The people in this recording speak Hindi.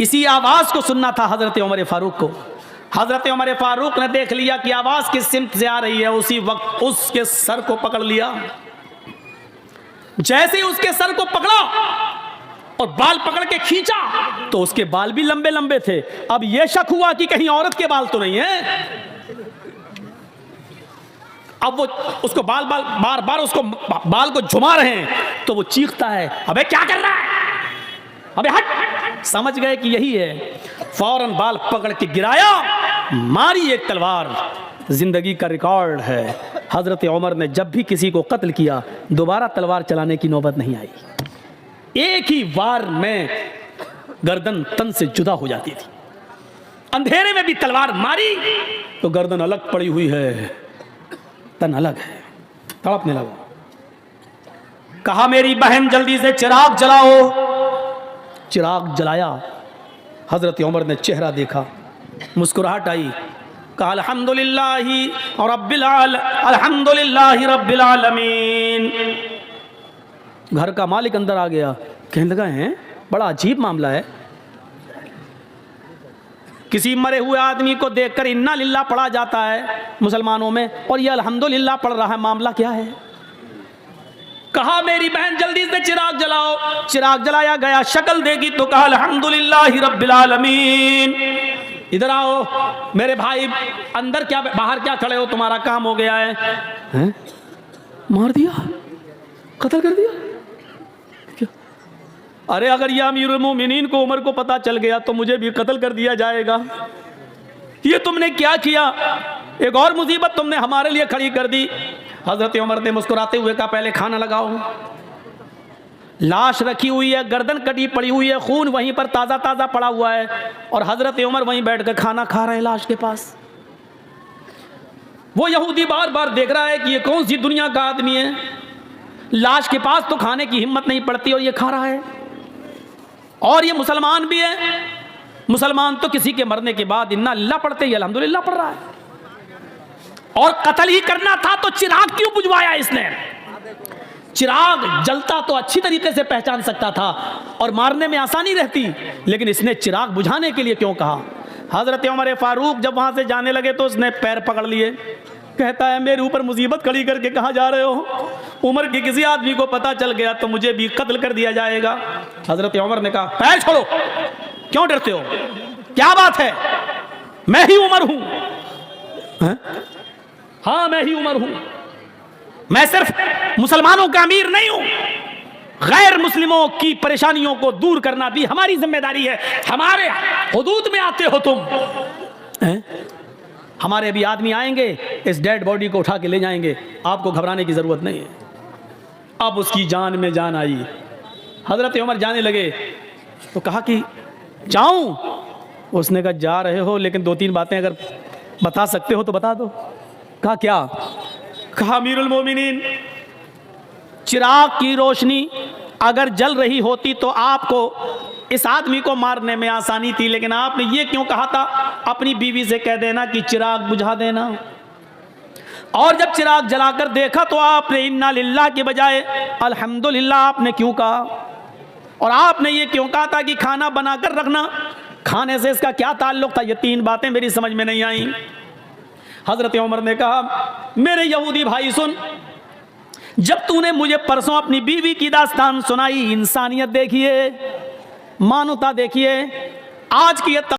इसी आवाज़ को सुनना था हज़रत उमर फारूक को। हज़रत उमर फारूक ने देख लिया कि आवाज़ किस सिमत से आ रही है, उसी वक्त उसके सर को पकड़ लिया। जैसे ही उसके सर को पकड़ा और बाल पकड़ के खींचा तो उसके बाल भी लंबे लंबे थे। अब यह शक हुआ कि कहीं औरत के बाल तो नहीं है। अब वो उसको बार बार उसको बाल को झुमा रहे हैं तो वो चीखता है, अबे क्या कर रहा है, अबे हट। समझ गए कि यही है, फौरन बाल पकड़ के गिराया, मारी एक तलवार। जिंदगी का रिकॉर्ड है, हजरत उमर ने जब भी किसी को कत्ल किया दोबारा तलवार चलाने की नौबत नहीं आई। एक ही वार में गर्दन तन से जुदा हो जाती थी। अंधेरे में भी तलवार मारी तो गर्दन अलग पड़ी हुई है, तन अलग है, तड़पने लगा। कहा मेरी बहन जल्दी से चिराग जलाओ। चिराग जलाया, हजरत उमर ने चेहरा देखा, मुस्कुराहट आई, कहा अल्हम्दुलिल्लाहि रब्बिल आलमीन। घर का मालिक अंदर आ गया, कहने लगा है बड़ा अजीब मामला है। किसी मरे हुए आदमी को देखकर इन्ना लिल्लाह पढ़ा जाता है मुसलमानों में, और यह अल्हम्दुलिल्लाह पढ़ रहा है, मामला क्या है। कहा मेरी बहन जल्दी से चिराग जलाओ। चिराग जलाया गया, शक्ल देखी तो कहा अल्हम्दुलिल्लाहि रब्बिल आलमीन। इधर आओ मेरे भाई, अंदर क्या बाहर क्या खड़े हो, तुम्हारा काम हो गया है। हैं? मार दिया, कत्ल कर दिया क्या? अरे अगर यह अमीरुल मोमिनीन को उमर को पता चल गया तो मुझे भी कत्ल कर दिया जाएगा। ये तुमने क्या किया, एक और मुसीबत तुमने हमारे लिए खड़ी कर दी। हजरत उमर ने मुस्कुराते हुए कहा पहले खाना लगाओ। लाश रखी हुई है, गर्दन कटी पड़ी हुई है, खून वहीं पर ताज़ा ताज़ा पड़ा हुआ है, और हजरत उमर वहीं बैठकर खाना खा रहे हैं लाश के पास। वो यहूदी बार बार देख रहा है कि ये कौन सी दुनिया का आदमी है, लाश के पास तो खाने की हिम्मत नहीं पड़ती और ये खा रहा है। और ये मुसलमान भी है, मुसलमान तो किसी के मरने के बाद इन्ना लिल्लाह पढ़ते ही अल्हम्दुलिल्लाह पढ़ रहा है। और कत्ल ही करना था तो चिराग क्यों बुझवाया इसने। चिराग जलता तो अच्छी तरीके से पहचान सकता था और मारने में आसानी रहती, लेकिन इसने चिराग बुझाने के लिए क्यों कहा। हजरत उमर फारूक जब वहां से जाने लगे तो उसने पैर पकड़ लिए, कहता है मेरे ऊपर मुसीबत खड़ी करके कहाँ जा रहे हो, उमर के किसी आदमी को पता चल गया तो मुझे भी कत्ल कर दिया जाएगा। हजरत उमर ने कहा पैर छोड़ो, क्यों डरते हो, क्या बात है, मैं ही उमर हूं। हाँ मैं ही उमर हूं, मैं सिर्फ मुसलमानों का अमीर नहीं हूं, गैर मुस्लिमों की परेशानियों को दूर करना भी हमारी जिम्मेदारी है। हमारे हुदूद में आते हो तुम, हमारे अभी आदमी आएंगे, इस डेड बॉडी को उठा के ले जाएंगे, आपको घबराने की जरूरत नहीं है। अब उसकी जान में जान आई। हजरत उमर जाने लगे तो कहा कि जाऊं। उसने कहा जा रहे हो, लेकिन दो तीन बातें अगर बता सकते हो तो बता दो। कहा क्या। कहा अमीरुल मोमिनीन, चिराग की रोशनी अगर जल रही होती तो आपको इस आदमी को मारने में आसानी थी, लेकिन आपने ये क्यों कहा था, अपनी बीवी से कह देना कि चिराग बुझा देना। और जब चिराग जलाकर देखा तो आपने इन्ना लिल्लाह के बजाय अल्हम्दुलिल्लाह आपने क्यों कहा, और आपने ये क्यों कहा था कि खाना बनाकर रखना, खाने से इसका क्या ताल्लुक था। ये तीन बातें मेरी समझ में नहीं आई। हजरत उमर ने कहा मेरे यहूदी भाई सुन, जब तूने मुझे परसों अपनी बीवी की दास्तान सुनाई, इंसानियत देखिए, मानवता देखिए, आज की ये